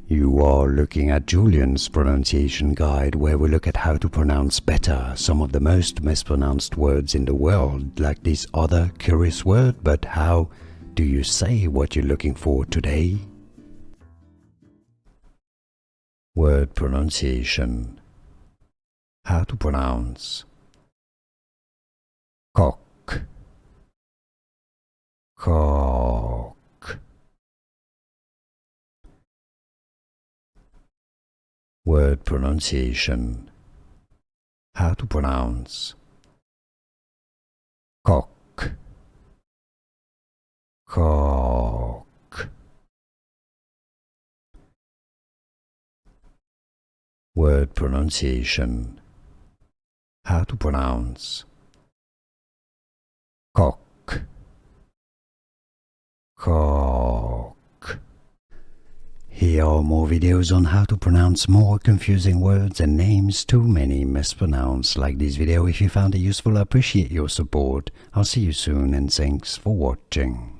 You are looking at Julian's pronunciation guide, where we look at how to pronounce better some of the most mispronounced words in the world, like this other curious word. But how do you say what you're looking for today? Word pronunciation. How to pronounce Kok. Kok. Word pronunciation. How to pronounce Kok. Kok. Word pronunciation. How to pronounce Kok. Kok. Here are more videos on how to pronounce more confusing words and names too many mispronounced. Like this video if you found it useful. I appreciate your support. I'll see you soon and thanks for watching.